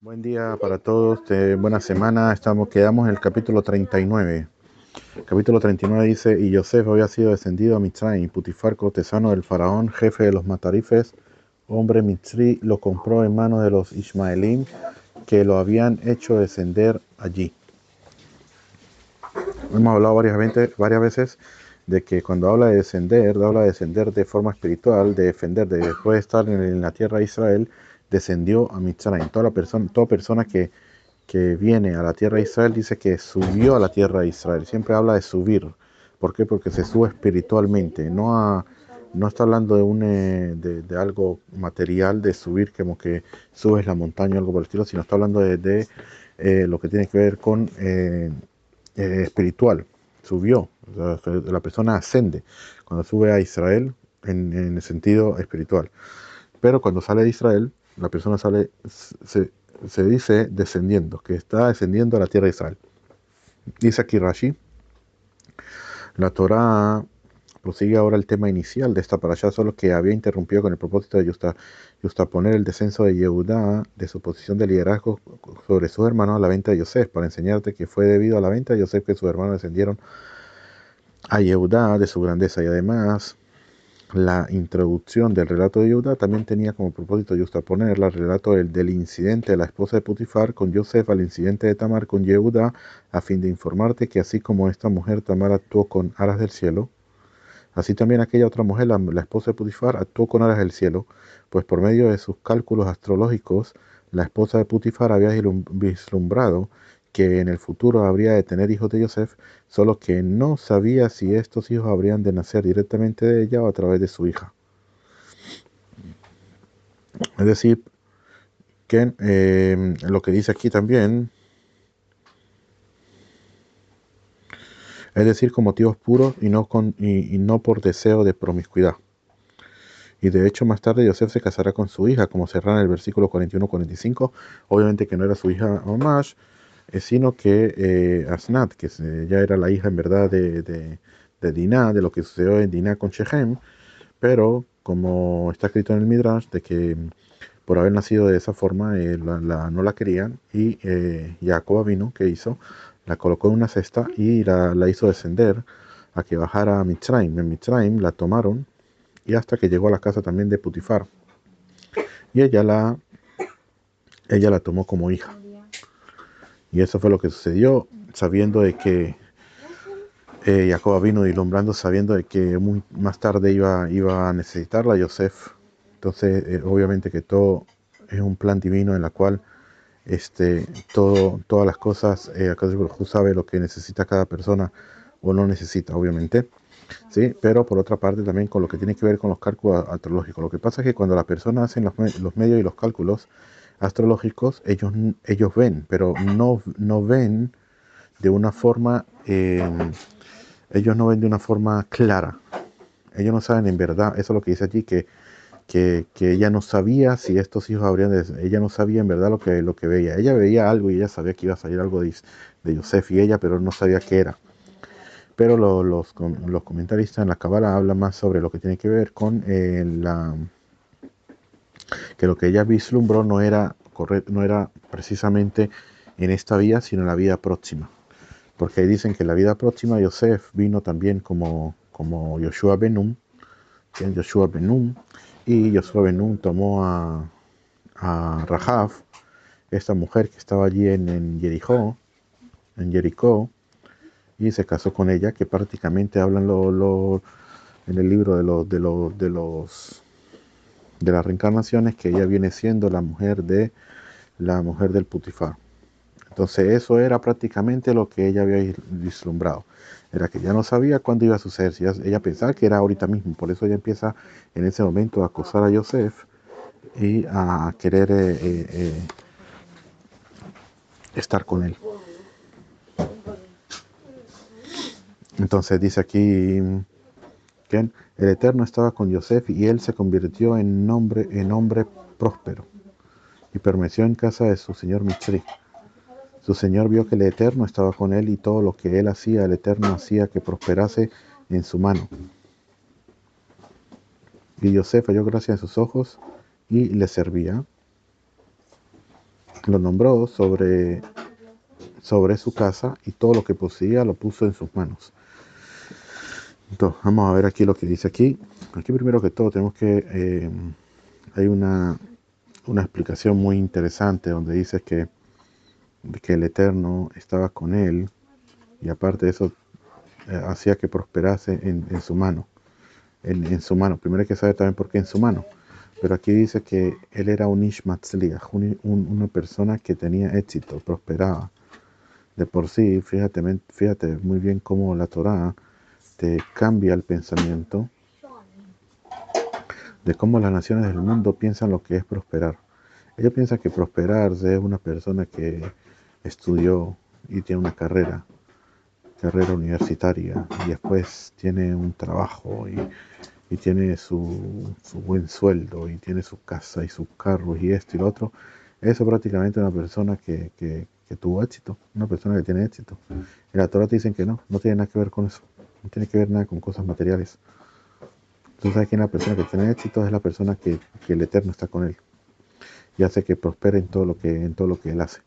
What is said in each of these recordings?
Buen día para todos, buena semana. Quedamos en el capítulo 39. El capítulo 39 dice: Y Yosef había sido descendido a Mitzrayim, y Putifar, cortesano del faraón, jefe de los matarifes, hombre mitzri, lo compró en manos de los ismaelín que lo habían hecho descender allí. Hemos hablado varias veces de que cuando habla de descender de forma espiritual, de defender, de después de estar en la tierra de Israel, descendió a Mitzrayim. Toda persona que viene a la tierra de Israel dice que subió a la tierra de Israel. Siempre habla de subir. ¿Por qué? Porque se sube espiritualmente. No está hablando de algo material, de subir como que subes la montaña o algo por el estilo, sino está hablando de lo que tiene que ver con espiritual. Subió. O sea, la persona ascende cuando sube a Israel en el sentido espiritual. Pero cuando sale de Israel, la persona se dice descendiendo, que está descendiendo a la tierra de Israel. Dice aquí Rashi, la Torá prosigue ahora el tema inicial de esta parashá, solo que había interrumpido con el propósito de justaponer el descenso de Yehudá de su posición de liderazgo sobre sus hermanos a la venta de Yosef, para enseñarte que fue debido a la venta de Yosef que sus hermanos descendieron a Yehudá de su grandeza, y además la introducción del relato de Yehuda también tenía como propósito justaponer el relato del incidente de la esposa de Putifar con Yosef al incidente de Tamar con Yehuda, a fin de informarte que así como esta mujer Tamar actuó con alas del cielo, así también aquella otra mujer, la esposa de Putifar, actuó con alas del cielo, pues por medio de sus cálculos astrológicos, la esposa de Putifar había vislumbrado que en el futuro habría de tener hijos de Yosef, solo que no sabía si estos hijos habrían de nacer directamente de ella o a través de su hija. Es decir, que lo que dice aquí también, es decir, con motivos puros y no por deseo de promiscuidad. Y de hecho, más tarde Yosef se casará con su hija, como se narra en el versículo 41-45. Obviamente que no era su hija Omash, sino que Asnat, que ya era la hija en verdad de Dinah, de lo que sucedió en Dinah con Shechem, pero como está escrito en el Midrash, de que por haber nacido de esa forma no la querían, y Jacob vino, que hizo, la colocó en una cesta y la hizo descender a que bajara a Mitzrayim. En Mitzrayim la tomaron y hasta que llegó a la casa también de Putifar. Y ella la tomó como hija. Y eso fue lo que sucedió, sabiendo de que Jacob vino deslumbrando, sabiendo de que más tarde iba a necesitarla Yosef. Entonces, obviamente que todo es un plan divino en la cual todas las cosas, Akadosh Baruj Hu sabe lo que necesita cada persona o no necesita, obviamente. ¿Sí? Pero por otra parte también con lo que tiene que ver con los cálculos astrológicos. Lo que pasa es que cuando las personas hacen los medios y los cálculos astrológicos, ellos ven, pero no ven de una forma, ellos no ven de una forma clara. Ellos no saben en verdad, eso es lo que dice allí, que ella no sabía si estos hijos ella no sabía en verdad lo que veía. Ella veía algo y ella sabía que iba a salir algo de Yosef y ella, pero no sabía qué era. Pero los comentaristas en la Cábala hablan más sobre lo que tiene que ver con que lo que ella vislumbró no era precisamente en esta vida, sino en la vida próxima. Porque ahí dicen que en la vida próxima Yosef vino también como Yoshua Benum, Yoshua Benum, y Yoshua Benum tomó a Rahab, esta mujer que estaba allí en Jericó, y se casó con ella, que prácticamente hablan en el libro de las reencarnaciones, que ella viene siendo la mujer del Putifar. Entonces eso era prácticamente lo que ella había vislumbrado. Era que ya no sabía cuándo iba a suceder. Si ella pensaba que era ahorita mismo. Por eso ella empieza en ese momento a acosar a Yosef y a querer estar con él. Entonces dice aquí que el Eterno estaba con Yosef y él se convirtió en hombre próspero y permaneció en casa de su señor Mitzri. Su señor vio que el Eterno estaba con él y todo lo que él hacía, el Eterno hacía que prosperase en su mano. Y Yosef halló gracia en sus ojos y le servía. lo nombró sobre su casa y todo lo que poseía lo puso en sus manos. Entonces, vamos a ver aquí lo que dice aquí. Aquí primero que todo tenemos que, hay una explicación muy interesante donde dice que el Eterno estaba con él y aparte de eso hacía que prosperase en su mano. En su mano. Primero hay que saber también por qué en su mano. Pero aquí dice que él era un Ish Matzliach, una persona que tenía éxito, prosperaba. De por sí, fíjate muy bien cómo la Torá te cambia el pensamiento de cómo las naciones del mundo piensan lo que es prosperar. Ellos piensan que prosperar es una persona que estudió y tiene una carrera universitaria, y después tiene un trabajo y tiene su buen sueldo y tiene su casa y sus carros y esto y lo otro. Eso prácticamente es una persona que tuvo éxito, una persona que tiene éxito. En la Torah te dicen que no tiene nada que ver con eso, no tiene que ver nada con cosas materiales. Tú sabes que la persona que tiene éxito es la persona que el Eterno está con él y hace que prospere en todo lo que él hace.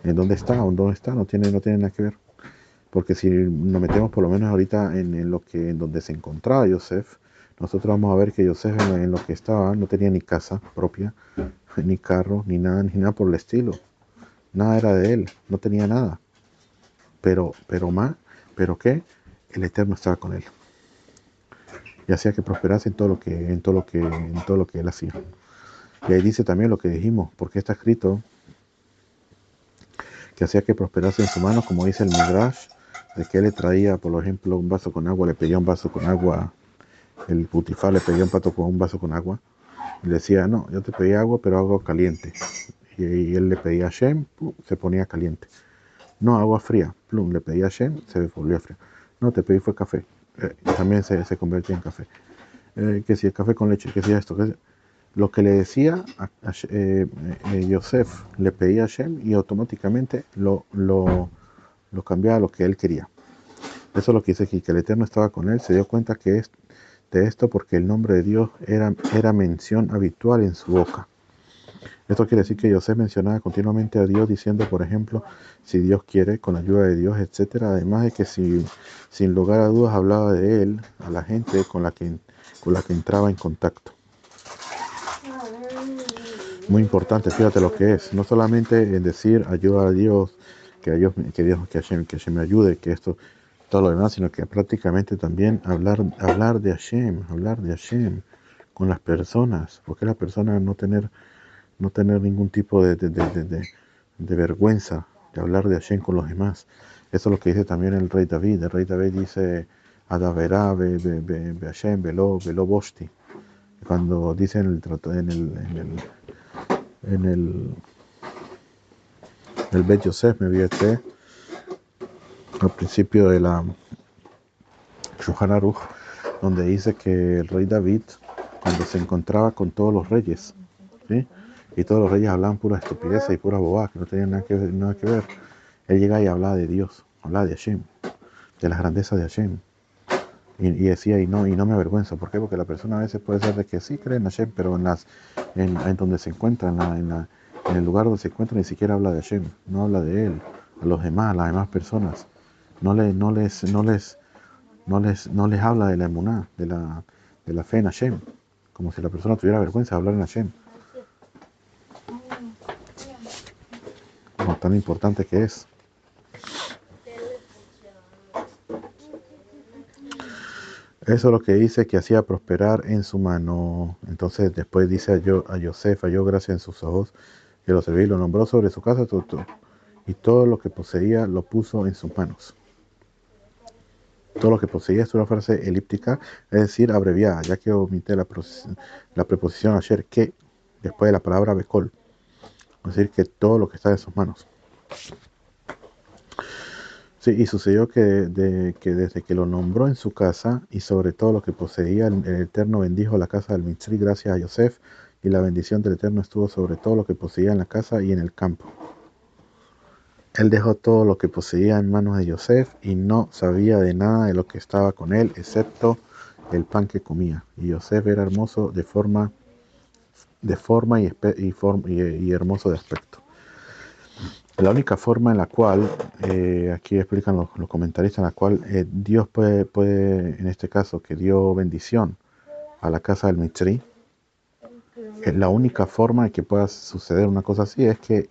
En dónde está o en dónde está no tiene nada que ver. Porque si nos metemos por lo menos ahorita en donde se encontraba Yosef, nosotros vamos a ver que Yosef en lo que estaba no tenía ni casa propia, ni carro, ni nada por el estilo. Nada era de él, no tenía nada. Pero qué, el Eterno estaba con él y hacía que prosperase en todo lo que él hacía. Y ahí dice también lo que dijimos, porque está escrito que hacía que prosperase en su mano, como dice el Midrash, de que él le traía, por ejemplo, un vaso con agua, le pedía un vaso con agua, el Putifar le pedía un pato con un vaso con agua, y le decía, no, yo te pedí agua, pero agua caliente. Y él le pedía a Shem, se ponía caliente. No, agua fría, plum, le pedía a Shem, se volvió fría. No, te pedí fue café, también se convertía en café. Que si el café con leche, que si esto, lo que le decía Yosef, le pedía a Shem y automáticamente lo cambiaba a lo que él quería. Eso es lo que dice aquí, que el Eterno estaba con él, se dio cuenta de esto porque el nombre de Dios era mención habitual en su boca. Esto quiere decir que Yosef mencionaba continuamente a Dios diciendo, por ejemplo, si Dios quiere, con la ayuda de Dios, etcétera. Además de que sin lugar a dudas hablaba de él a la gente con la que entraba en contacto. Muy importante, fíjate lo que es, no solamente en decir ayuda a Dios, que Hashem me ayude, que esto, todo lo demás, sino que prácticamente también hablar de Hashem con las personas, porque la persona no tener ningún tipo de vergüenza de hablar de Hashem con los demás. Eso es lo que dice también el rey David. El rey David dice, Adaverá be Hashem, velo boshti. Cuando dice en el Bet Yosef, me viete, al principio de la Shulchan Aruch, donde dice que el rey David, cuando se encontraba con todos los reyes, ¿sí? Y todos los reyes hablaban pura estupidez y pura bobada, que no tenían nada que ver. Él llegaba y hablaba de Dios, hablaba de Hashem, de las grandezas de Hashem. Y decía, y no me avergüenza. ¿Por qué? Porque la persona a veces puede ser de que sí cree en Hashem, pero en donde se encuentra, en el lugar donde se encuentra, ni siquiera habla de Hashem, no habla de él, a los demás, a las demás personas. No les habla de la emuná, de la fe en Hashem, como si la persona tuviera vergüenza de hablar en Hashem. Como tan importante que es. Eso es lo que dice que hacía prosperar en su mano. Entonces después dice a Yosef, halló gracia en sus ojos, que lo serví, lo nombró sobre su casa, y todo lo que poseía lo puso en sus manos. Todo lo que poseía es una frase elíptica, es decir, abreviada, ya que omite la preposición ayer, que, después de la palabra bekol. Es decir, que todo lo que está en sus manos. Sí, y sucedió que desde que lo nombró en su casa y sobre todo lo que poseía, el Eterno bendijo la casa del Mitzri gracias a Yosef, y la bendición del Eterno estuvo sobre todo lo que poseía en la casa y en el campo. Él dejó todo lo que poseía en manos de Yosef y no sabía de nada de lo que estaba con él, excepto el pan que comía. Y Yosef era hermoso de forma de forma y hermoso de aspecto. La única forma en la cual, aquí explican los comentaristas, en la cual Dios puede, en este caso, que dio bendición a la casa del Mitzri, la única forma de que pueda suceder una cosa así es que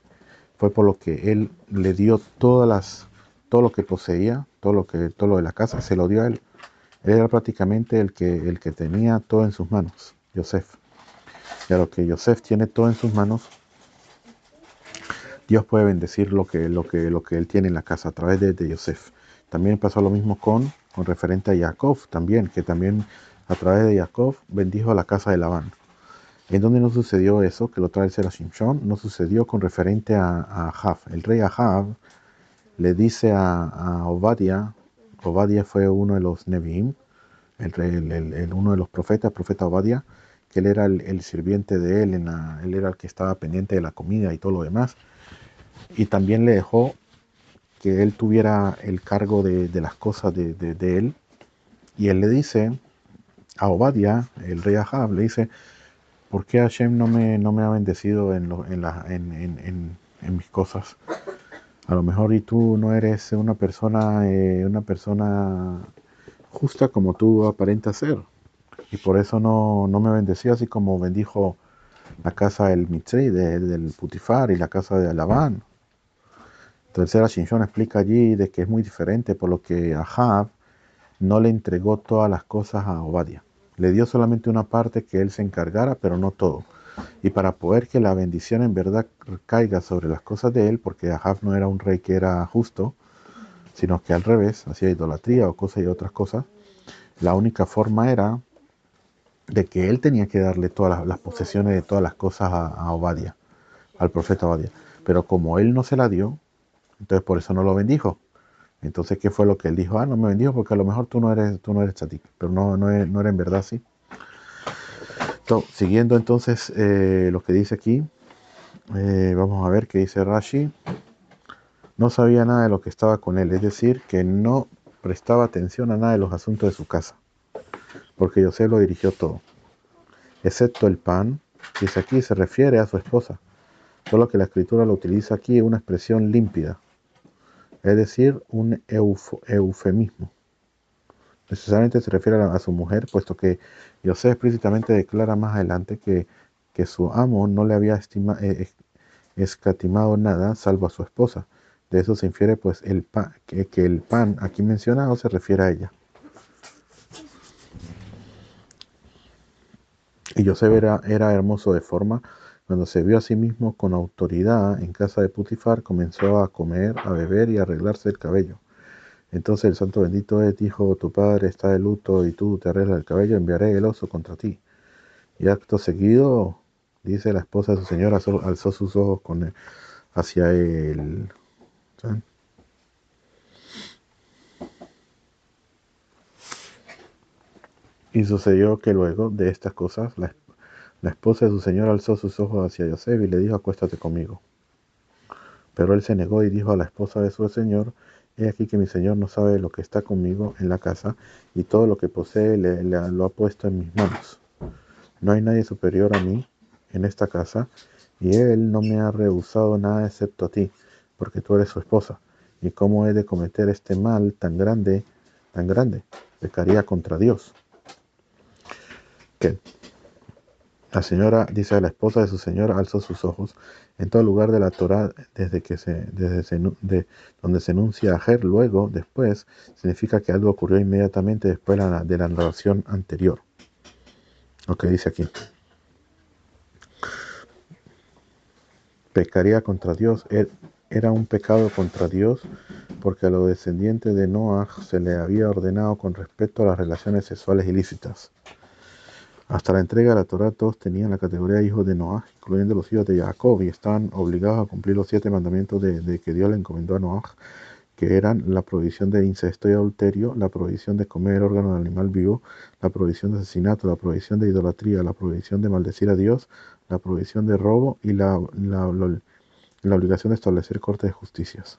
fue por lo que él le dio todo lo que poseía, todo lo de la casa, se lo dio a él. Él era prácticamente el que tenía todo en sus manos, Yosef. Y a lo que Yosef tiene todo en sus manos, Dios puede bendecir lo que él tiene en la casa a través de Yosef. También pasó lo mismo con referente a Jacob, también, que también a través de Jacob bendijo a la casa de Labán. En donde no sucedió eso, que lo trae el Sera Shimshon, no sucedió con referente a Ahab. El rey Ahab le dice a Obadiah fue uno de los Nevi'im, uno de los profeta Obadiah, que él era el sirviente de él, él era el que estaba pendiente de la comida y todo lo demás, y también le dejó que él tuviera el cargo de las cosas de él, y él le dice a Obadiah, el rey Ahab, le dice, ¿por qué Hashem no me ha bendecido en mis cosas? A lo mejor y tú no eres una persona justa como tú aparentas ser. Y por eso no me bendeció así como bendijo la casa del Mitzri, del Putifar y la casa de Labán. Entonces la Shinshon explica allí de que es muy diferente, por lo que Ahab no le entregó todas las cosas a Obadiah. Le dio solamente una parte que él se encargara, pero no todo. Y para poder que la bendición en verdad caiga sobre las cosas de él, porque Ahab no era un rey que era justo, sino que al revés, hacía idolatría o cosas y otras cosas, la única forma era de que él tenía que darle todas las posesiones de todas las cosas a Obadiah, al profeta Obadiah. Pero como él no se la dio, entonces por eso no lo bendijo. Entonces, ¿qué fue lo que él dijo? No me bendijo porque a lo mejor tú no eres tzadik, pero no era en verdad así. Siguiendo entonces lo que dice aquí, vamos a ver qué dice Rashi. No sabía nada de lo que estaba con él, es decir, que no prestaba atención a nada de los asuntos de su casa, porque José lo dirigió todo, excepto el pan, dice aquí, se refiere a su esposa, solo que la escritura lo utiliza aquí una expresión límpida, es decir, un eufemismo. Necesariamente se refiere a su mujer, puesto que José explícitamente declara más adelante que su amo no le había escatimado nada salvo a su esposa. De eso se infiere pues que el pan aquí mencionado se refiere a ella. Y José era hermoso de forma. Cuando se vio a sí mismo con autoridad en casa de Putifar, comenzó a comer, a beber y a arreglarse el cabello. Entonces el santo bendito dijo, tu padre está de luto y tú te arreglas el cabello, enviaré el oso contra ti. Y acto seguido, dice la esposa de su señor, alzó sus ojos hacia él. ¿Sí? Y sucedió que luego de estas cosas, la esposa de su señor alzó sus ojos hacia Yosef y le dijo, acuéstate conmigo. Pero él se negó y dijo a la esposa de su señor, he aquí que mi señor no sabe lo que está conmigo en la casa, y todo lo que posee lo ha puesto en mis manos. No hay nadie superior a mí en esta casa, y él no me ha rehusado nada excepto a ti, porque tú eres su esposa. ¿Y cómo he de cometer este mal tan grande, tan grande? Pecaría contra Dios. ¿Qué? La señora, dice, la esposa de su señor alzó sus ojos en todo lugar de la Torá donde se enuncia ajer, luego, después, significa que algo ocurrió inmediatamente después de la narración anterior. Lo que dice aquí. Pecaría contra Dios. Era un pecado contra Dios porque a los descendientes de Noah se le había ordenado con respecto a las relaciones sexuales ilícitas. Hasta la entrega de la Torá todos tenían la categoría de hijos de Noah, incluyendo los hijos de Jacob, y estaban obligados a cumplir los 7 mandamientos de que Dios le encomendó a Noah, que eran la prohibición de incesto y adulterio, la prohibición de comer órganos de animal vivo, la prohibición de asesinato, la prohibición de idolatría, la prohibición de maldecir a Dios, la prohibición de robo y la obligación de establecer cortes de justicias.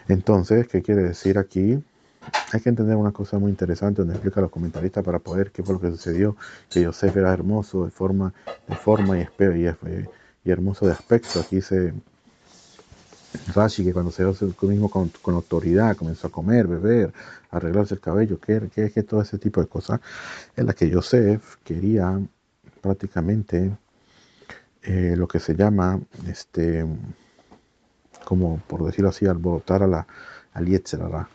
Entonces, ¿qué quiere decir aquí? hay que entender una cosa muy interesante donde explica a los comentaristas para poder qué fue lo que sucedió, que Yosef era hermoso de forma y hermoso de aspecto. Aquí dice Rashi que cuando se dio su mismo con autoridad, comenzó a comer, beber, arreglarse el cabello, que todo ese tipo de cosas, en la que Yosef quería prácticamente lo que se llama, como por decirlo así, alborotar al Yetzer Hara.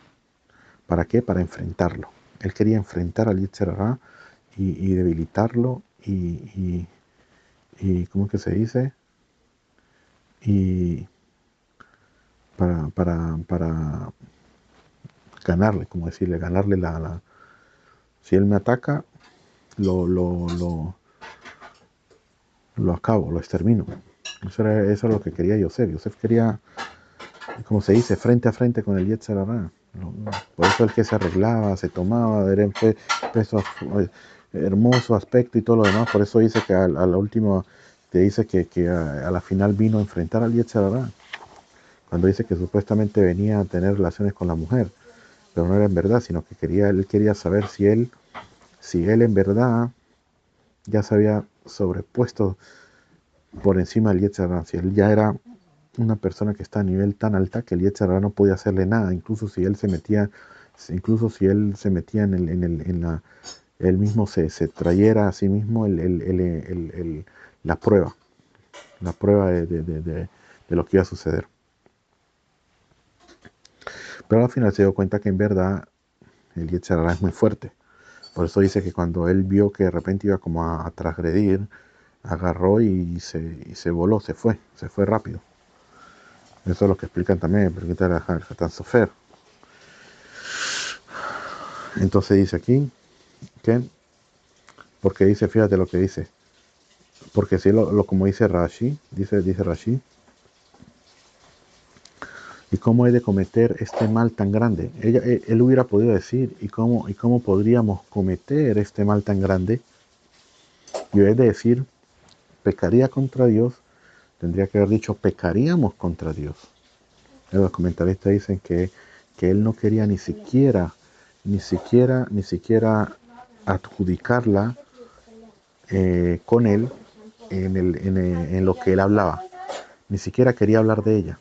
¿Para qué? Para enfrentarlo. Él quería enfrentar al Yetzer Hara y debilitarlo y ¿cómo es que se dice? Y para ganarle, como decirle, ganarle si él me ataca, lo, lo, lo, lo acabo, lo extermino. Eso es lo que quería Yosef. Yosef quería, como se dice, frente a frente con el Yetzer Hara. Por eso el que se arreglaba, se tomaba, era peso, hermoso aspecto y todo lo demás. Por eso dice que a la última te dice que a la final vino a enfrentar al Yetzer Hara. Cuando dice que supuestamente venía a tener relaciones con la mujer, pero no era en verdad, sino que él quería saber si él en verdad ya se había sobrepuesto por encima del Yetzer Hara, si él ya era una persona que está a nivel tan alta que el Yetzer Hara no podía hacerle nada, incluso si él se metía él mismo se trayera a sí mismo la prueba de lo que iba a suceder. Pero al final se dio cuenta que en verdad el Yetzer Hara es muy fuerte. Por eso dice que cuando él vio que de repente iba como a transgredir, agarró y se voló, se fue rápido. Eso es lo que explican también, explica el Hatan Sofer. Entonces dice aquí que, porque dice, fíjate lo que dice, porque si como dice Rashi, dice Rashi, ¿y cómo he de cometer este mal tan grande? Él hubiera podido decir, ¿y cómo podríamos cometer este mal tan grande? Y en vez de decir, pecaría contra Dios, tendría que haber dicho, pecaríamos contra Dios. Los comentaristas dicen que él no quería ni siquiera adjudicarla con él en lo que él hablaba. Ni siquiera quería hablar de ella.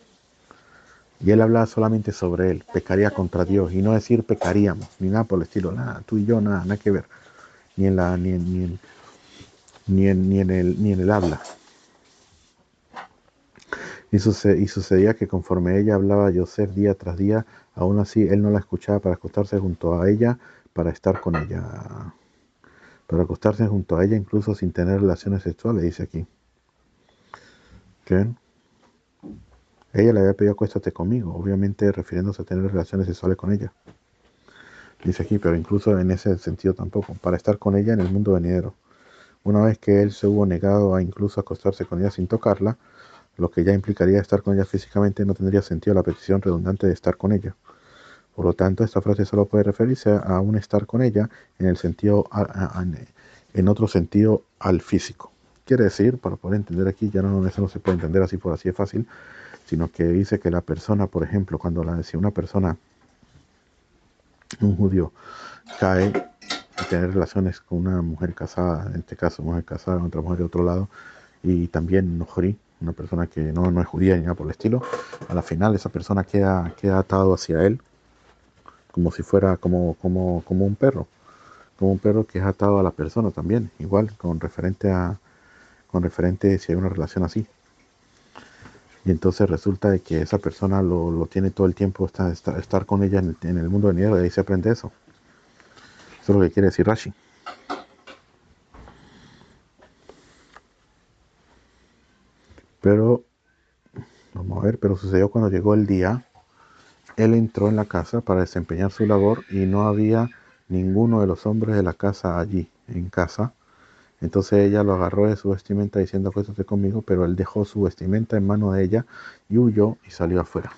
Y él hablaba solamente sobre él, pecaría contra Dios, y no decir pecaríamos, ni nada por el estilo, nada, tú y yo, nada que ver, ni en la, ni en el habla. Y sucedía que conforme ella hablaba a Yosef día tras día, aún así él no la escuchaba para acostarse junto a ella, para estar con ella, para acostarse junto a ella incluso sin tener relaciones sexuales, dice aquí. ¿Qué? Ella le había pedido acuéstate conmigo, obviamente refiriéndose a tener relaciones sexuales con ella. Dice aquí, pero incluso en ese sentido tampoco, para estar con ella en el mundo venidero. Una vez que él se hubo negado a incluso acostarse con ella sin tocarla, lo que ya implicaría estar con ella físicamente, no tendría sentido la petición redundante de estar con ella. Por lo tanto, esta frase solo puede referirse a un estar con ella en el sentido, en otro sentido, al físico. Quiere decir, para poder entender aquí, ya no, eso no se puede entender así por así es fácil, sino que dice que la persona, por ejemplo, si una persona, un judío, cae y tener relaciones con una mujer casada, en este caso mujer casada con otra mujer de otro lado, y también nojorí, una persona que no es judía ni nada por el estilo, a la final esa persona queda atado hacia él como si fuera como un perro que es atado a la persona también, igual con referente si hay una relación así. Y entonces resulta de que esa persona lo tiene todo el tiempo, estar con ella en el mundo venidero, y ahí se aprende eso. Eso es lo que quiere decir Rashi. Pero, vamos a ver, pero sucedió cuando llegó el día, él entró en la casa para desempeñar su labor y no había ninguno de los hombres de la casa allí, en casa. Entonces ella lo agarró de su vestimenta diciendo acuéstate conmigo, pero él dejó su vestimenta en mano de ella y huyó y salió afuera.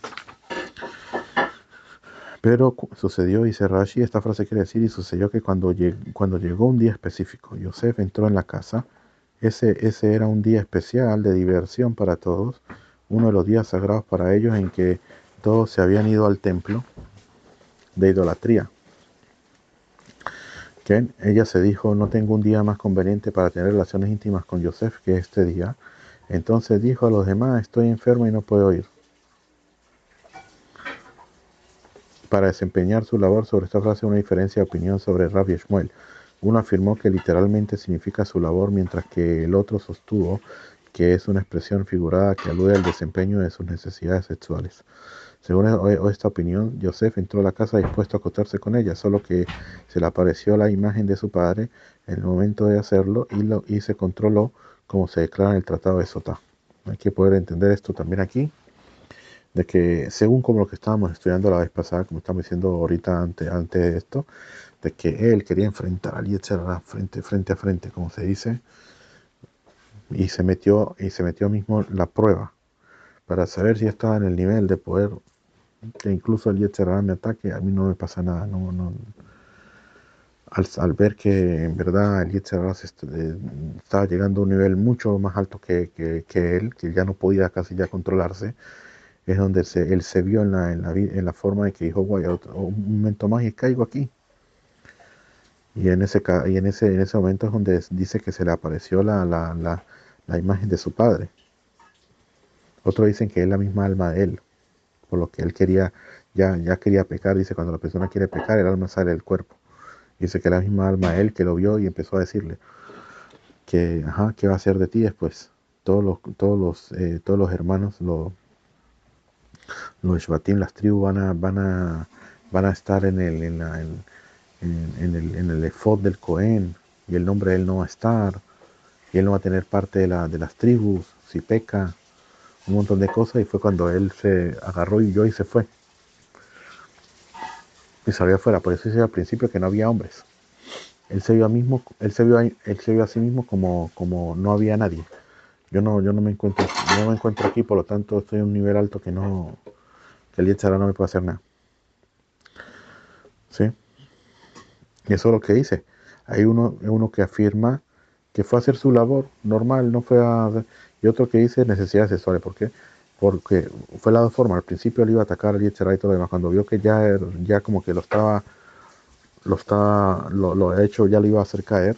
Pero sucedió, dice Rashi, esta frase quiere decir, y sucedió que cuando llegó un día específico, Yosef entró en la casa, ese era un día especial de diversión para todos, uno de los días sagrados para ellos en que todos se habían ido al templo de idolatría. Que ella se dijo, no tengo un día más conveniente para tener relaciones íntimas con Yosef que este día. Entonces dijo a los demás, estoy enferma y no puedo ir. Para desempeñar su labor sobre esta frase una diferencia de opinión sobre Rabbi Shmuel. Uno afirmó que literalmente significa su labor, mientras que el otro sostuvo que es una expresión figurada que alude al desempeño de sus necesidades sexuales. Según esta opinión, Yosef entró a la casa dispuesto a acostarse con ella, solo que se le apareció la imagen de su padre en el momento de hacerlo y se controló, como se declara en el Tratado de Sotá. Hay que poder entender esto también aquí, de que según como lo que estábamos estudiando la vez pasada, como estamos diciendo ahorita antes de esto, de que él quería enfrentar al Yetzer Hara frente a frente, como se dice, y se metió mismo la prueba para saber si estaba en el nivel de poder que incluso el Yetzer Hara me ataque, a mí no me pasa nada. Al ver que en verdad el Yetzer Hara estaba llegando a un nivel mucho más alto que él, que ya no podía casi ya controlarse, es donde él se vio en la forma de que dijo, guay, un momento más y caigo aquí. Y en ese momento es donde dice que se le apareció la imagen de su padre. Otros dicen que es la misma alma de él, por lo que él quería, ya quería pecar. Dice, cuando la persona quiere pecar, el alma sale del cuerpo. Dice que la misma alma de él que lo vio y empezó a decirle que, ajá, ¿qué va a hacer de ti después? Todos los hermanos, los Shvatim, las tribus van a estar en el efod del Cohen, y el nombre de él no va a estar, y él no va a tener parte de las tribus, si peca, un montón de cosas. Y fue cuando él se agarró y huyó y se fue. Y salió afuera. Por eso decía al principio que no había hombres. Él se vio a sí mismo como no había nadie. Yo no me encuentro aquí, por lo tanto estoy en un nivel alto que el Yetzer Hara no me puede hacer nada. ¿Sí? Y eso es lo que dice. Hay uno que afirma que fue a hacer su labor normal, no fue y otro que dice necesidades sexuales. ¿Por qué? Porque fue la dos formas. Al principio él iba a atacar al Yetzer Hara y todo lo demás. Cuando vio que ya como que lo ha hecho, ya lo iba a hacer caer.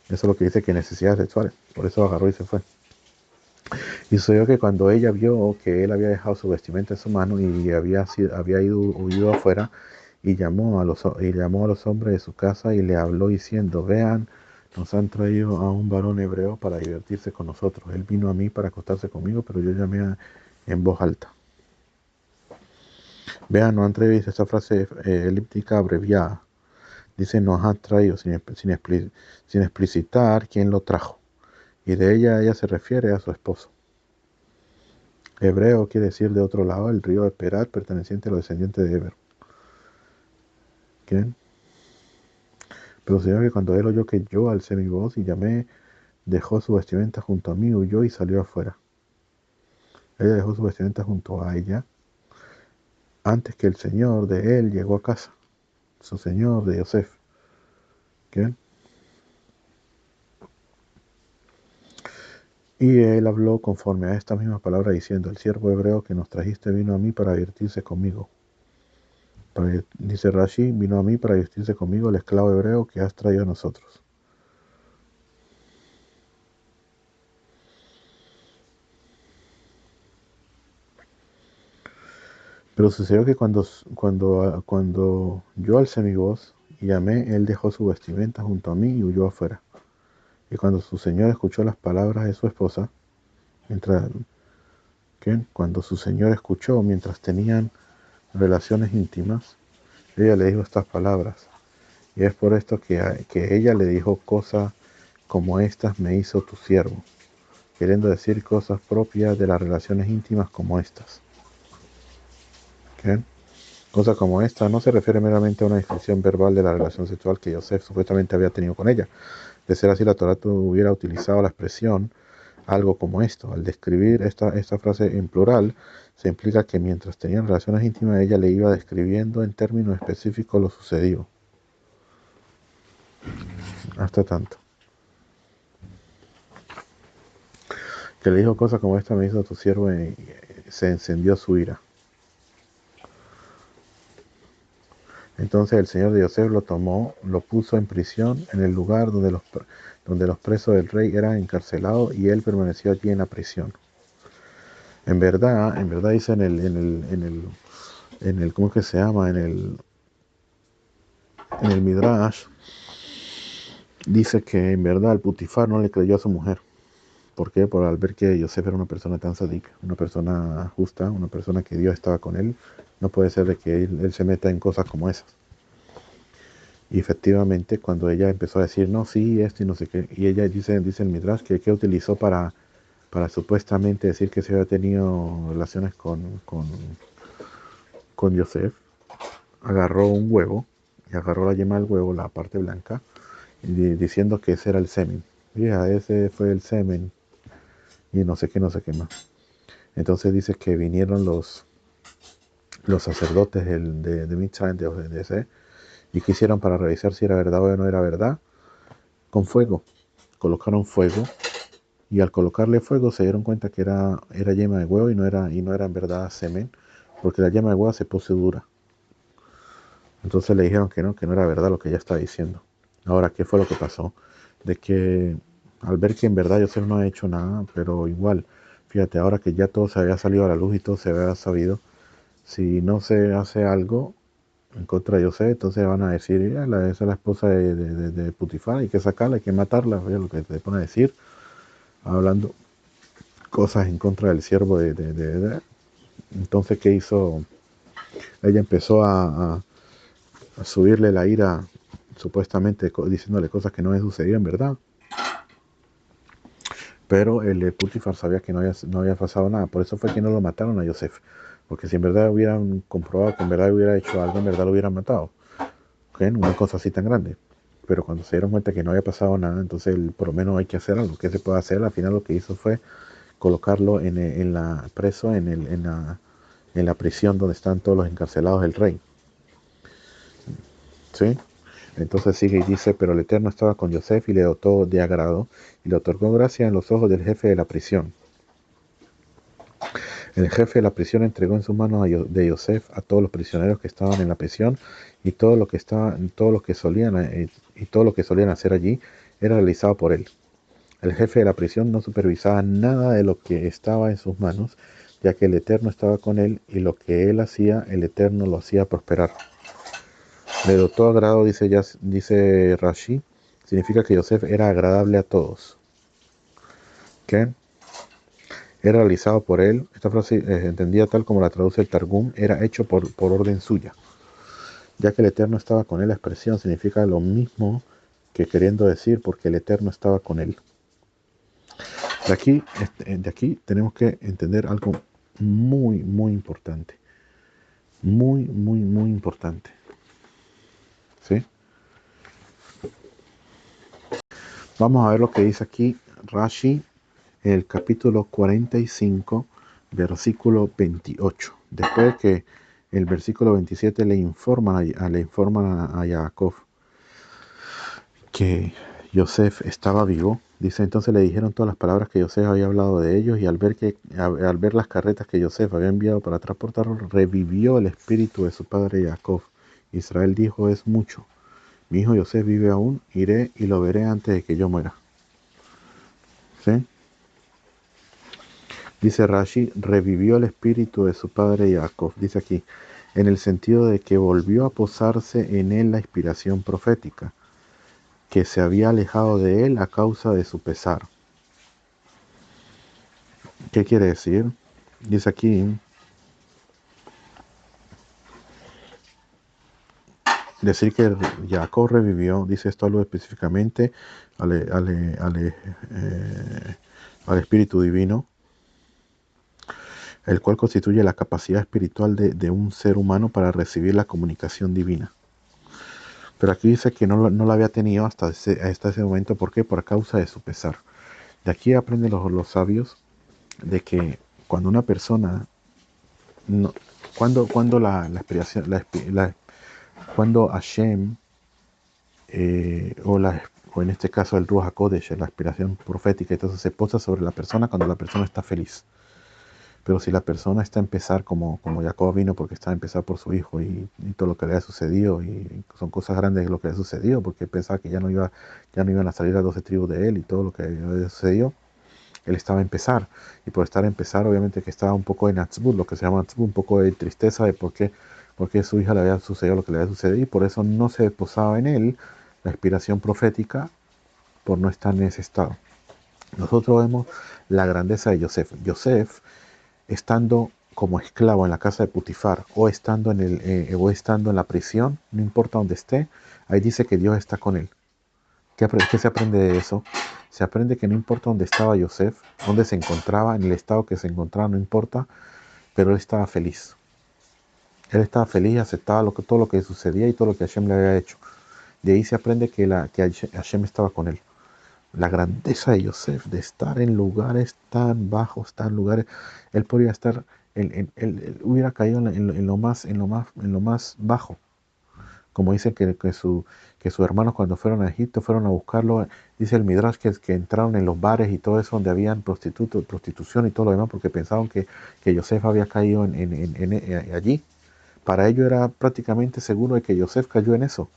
Eso es lo que dice, que necesidades sexuales. Por eso agarró y se fue. Y sucedió que cuando ella vio que él había dejado su vestimenta en su mano y había huido afuera, y llamó a los hombres de su casa y le habló diciendo, vean, nos han traído a un varón hebreo para divertirse con nosotros. Él vino a mí para acostarse conmigo, pero yo llamé en voz alta. Vean, nos han traído, dice esta frase elíptica abreviada. Dice, nos han traído sin explicitar quién lo trajo. Y de ella se refiere a su esposo. Hebreo quiere decir de otro lado, el río de Perat, perteneciente a los descendientes de Heber. ¿Quién? Pero se ve que cuando él oyó que yo alcé mi voz y llamé, dejó su vestimenta junto a mí, huyó y salió afuera. Ella dejó su vestimenta junto a ella antes que el señor de él llegó a casa, su señor de Yosef. ¿Quién? Y él habló conforme a esta misma palabra diciendo, el siervo hebreo que nos trajiste vino a mí para divertirse conmigo. Dice Rashi, vino a mí para divertirse conmigo el esclavo hebreo que has traído a nosotros. Pero sucedió que cuando yo alcé mi voz y llamé, él dejó su vestimenta junto a mí y huyó afuera. Y cuando su señor escuchó las palabras de su esposa, mientras, cuando su señor escuchó mientras tenían relaciones íntimas, ella le dijo estas palabras. Y es por esto que ella le dijo, cosas como estas me hizo tu siervo, queriendo decir cosas propias de las relaciones íntimas como estas. ¿Qué? Cosa como esta no se refiere meramente a una descripción verbal de la relación sexual que Yosef supuestamente había tenido con ella. De ser así, la Torá hubiera utilizado la expresión algo como esto. Al describir esta frase en plural, se implica que mientras tenían relaciones íntimas, ella le iba describiendo en términos específicos lo sucedido. Hasta tanto. Que le dijo cosas como esta me hizo tu siervo y se encendió su ira. Entonces el señor de Yosef lo tomó, lo puso en prisión en el lugar donde los presos del rey eran encarcelados y él permaneció allí en la prisión. En verdad dice ¿cómo es que se llama? En el Midrash, dice que en verdad el Putifar no le creyó a su mujer. ¿Por qué? Por al ver que Yosef era una persona tan sádica, una persona justa, una persona que Dios estaba con él, no puede ser de que él se meta en cosas como esas. Y efectivamente, cuando ella empezó a decir, no, sí, esto y no sé qué, y ella dice el Midrash que utilizó para supuestamente decir que se había tenido relaciones con Yosef, agarró un huevo, y agarró la yema del huevo, la parte blanca, diciendo que ese era el semen. Mira, ese fue el semen, y no sé qué, no sé qué más. Entonces dice que vinieron los sacerdotes de Mitzrayim, de ese, y que hicieron para revisar si era verdad o no era verdad, con fuego. Colocaron fuego, y al colocarle fuego se dieron cuenta que era yema de huevo y no era en verdad semen, porque la yema de huevo se puso dura. Entonces le dijeron que no era verdad lo que ella estaba diciendo. Ahora, ¿qué fue lo que pasó? De que al ver que en verdad Yosef no ha hecho nada, pero igual, fíjate, ahora que ya todo se había salido a la luz y todo se había sabido, si no se hace algo en contra de Yosef, entonces van a decir, esa es la esposa de Putifar, hay que sacarla, hay que matarla, oye, lo que te pone a decir, hablando cosas en contra del siervo de. Entonces, ¿qué hizo? Ella empezó a subirle la ira, supuestamente diciéndole cosas que no le sucedían, ¿verdad? Pero el Putifar sabía que no había pasado nada, por eso fue que no lo mataron a Yosef, porque si en verdad hubieran comprobado que en verdad hubiera hecho algo, en verdad lo hubieran matado, ¿okay? Una cosa así tan grande. Pero cuando se dieron cuenta que no había pasado nada, entonces por lo menos hay que hacer algo. ¿Qué se puede hacer? Al final lo que hizo fue colocarlo preso en la prisión donde están todos los encarcelados del rey. ¿Sí? Entonces sigue y dice, pero el Eterno estaba con Yosef y le dotó de agrado y le otorgó gracia en los ojos del jefe de la prisión. El jefe de la prisión entregó en sus manos de Yosef a todos los prisioneros que estaban en la prisión y todo lo que solían hacer allí era realizado por él. El jefe de la prisión no supervisaba nada de lo que estaba en sus manos, ya que el Eterno estaba con él y lo que él hacía, el Eterno lo hacía prosperar. Le dotó agrado, dice Rashi, significa que Yosef era agradable a todos. ¿Qué? Era realizado por él. Esta frase, entendida tal como la traduce el Targum, era hecho por orden suya. Ya que el Eterno estaba con él, la expresión significa lo mismo que queriendo decir porque el Eterno estaba con él. De aquí tenemos que entender algo muy, muy importante. Muy, muy, muy importante. ¿Sí? Vamos a ver lo que dice aquí Rashi, el capítulo 45, versículo 28. Después que el versículo 27 le informan a Jacob que Yosef estaba vivo. Dice, entonces le dijeron todas las palabras que Yosef había hablado de ellos y al ver las carretas que Yosef había enviado para transportarlos, revivió el espíritu de su padre Jacob. Israel dijo, es mucho. Mi hijo Yosef vive aún, iré y lo veré antes de que yo muera. ¿Sí? Dice Rashi, revivió el espíritu de su padre Jacob. Dice aquí, en el sentido de que volvió a posarse en él la inspiración profética, que se había alejado de él a causa de su pesar. ¿Qué quiere decir? Dice aquí, decir que Jacob revivió, dice esto algo específicamente al, al, al, al Espíritu Divino, el cual constituye la capacidad espiritual de un ser humano para recibir la comunicación divina. Pero aquí dice que no la había tenido hasta ese momento. ¿Por qué? Por causa de su pesar. De aquí aprenden los sabios de que cuando una persona, no, cuando la inspiración, cuando Hashem, o en este caso el Ruach HaKodesh, la inspiración profética, entonces se posa sobre la persona cuando la persona está feliz. Pero si la persona está a empezar, como Jacob vino porque está a empezar por su hijo y todo lo que le ha sucedido, y son cosas grandes lo que le ha sucedido, porque pensaba que ya no iban a salir las 12 tribus de él y todo lo que le sucedió, él estaba a empezar. Y por estar a empezar, obviamente que estaba un poco en atzbut, lo que se llama atzbut, un poco de tristeza de por qué a su hija le había sucedido lo que le había sucedido, y por eso no se posaba en él la inspiración profética por no estar en ese estado. Nosotros vemos la grandeza de Yosef. Yosef, estando como esclavo en la casa de Putifar o estando en la prisión, no importa dónde esté, ahí dice que Dios está con él. ¿Qué se aprende de eso? Se aprende que no importa dónde estaba Yosef, dónde se encontraba, en el estado que se encontraba, no importa, pero él estaba feliz. Él estaba feliz, aceptaba todo lo que sucedía y todo lo que Hashem le había hecho. De ahí se aprende que Hashem estaba con él. La grandeza de Yosef, de estar en lugares tan bajos, tan lugares, él podría estar, él hubiera caído en lo más bajo, como dicen que sus hermanos cuando fueron a Egipto fueron a buscarlo, dice el Midrash que entraron en los bares y todo eso donde habían prostitución y todo lo demás, porque pensaban que Yosef había caído allí. Para ellos era prácticamente seguro de que Yosef cayó en eso.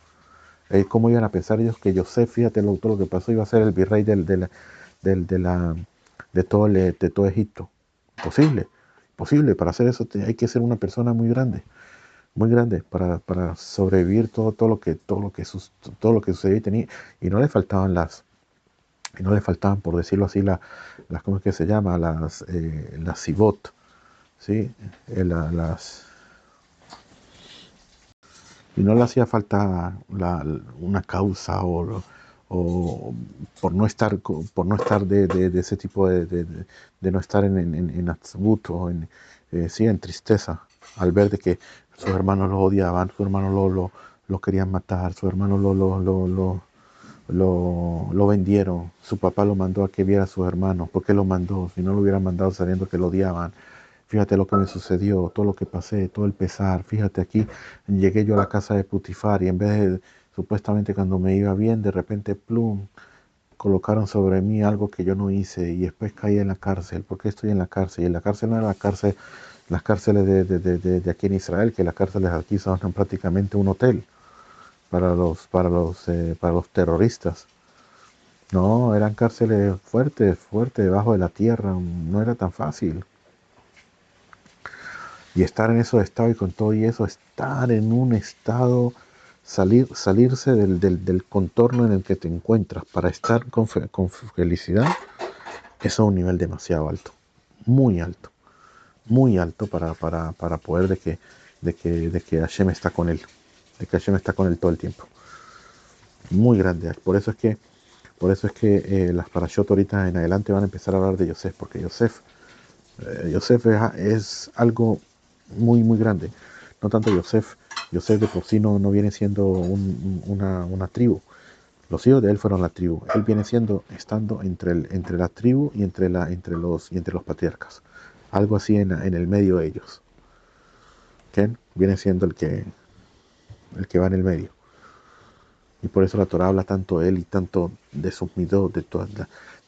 ¿Cómo iban a pensar ellos que Yosef, fíjate todo lo que pasó, iba a ser el virrey del- de, la, de todo Egipto? Posible, posible. Para hacer eso hay que ser una persona muy grande para sobrevivir todo lo que sucedió y no le faltaban por decirlo así, ¿cómo es que se llama? Las sibot, ¿sí? Las y no le hacía falta una causa o por no estar de ese tipo de no estar en atzbut o sí, en tristeza al ver de que sus hermanos lo odiaban, sus hermanos lo querían matar, sus hermanos lo vendieron, su papá lo mandó a que viera a sus hermanos. ¿Por qué lo mandó? Si no lo hubieran mandado sabiendo que lo odiaban. Fíjate lo que me sucedió, todo lo que pasé, todo el pesar. Fíjate aquí, llegué yo a la casa de Putifar y en vez de, supuestamente cuando me iba bien, de repente, plum, colocaron sobre mí algo que yo no hice y después caí en la cárcel. ¿Por qué estoy en la cárcel? Y en la cárcel no era las cárceles de aquí en Israel, que las cárceles aquí son prácticamente un hotel para los terroristas. No, eran cárceles fuertes, fuertes, debajo de la tierra, no era tan fácil. Y estar en esos estados y con todo y eso, estar en un estado, salirse del contorno en el que te encuentras para estar con felicidad, eso es un nivel demasiado alto, muy alto, muy alto para poder de que Hashem está con él, de que Hashem está con él todo el tiempo. Muy grande. Por eso es que las parashot ahorita en adelante van a empezar a hablar de Yosef, porque Yosef es algo muy, muy grande. No tanto Yosef de por sí no viene siendo una tribu. Los hijos de él fueron la tribu. Él viene estando entre la tribu y entre los patriarcas. Algo así en el medio de ellos. ¿Quién? Viene siendo el que va en el medio. Y por eso la Torah habla tanto de él y tanto de sus midot, de todas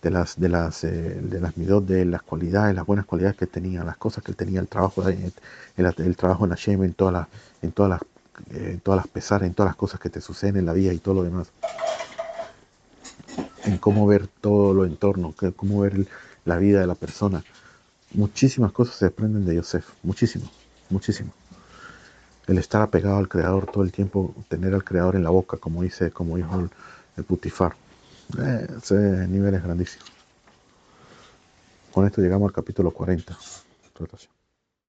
de las midot, de las cualidades, las buenas cualidades que tenía, las cosas que él tenía, el trabajo, el trabajo en Hashem, en todas las pesares, en todas las cosas que te suceden en la vida y todo lo demás, en cómo ver todo lo entorno, cómo ver la vida de la persona. Muchísimas cosas se aprenden de Yosef, muchísimo, muchísimo. El estar apegado al Creador todo el tiempo, tener al Creador en la boca, como dijo el Putifar. Ese nivel es grandísimo. Con esto llegamos al capítulo 40.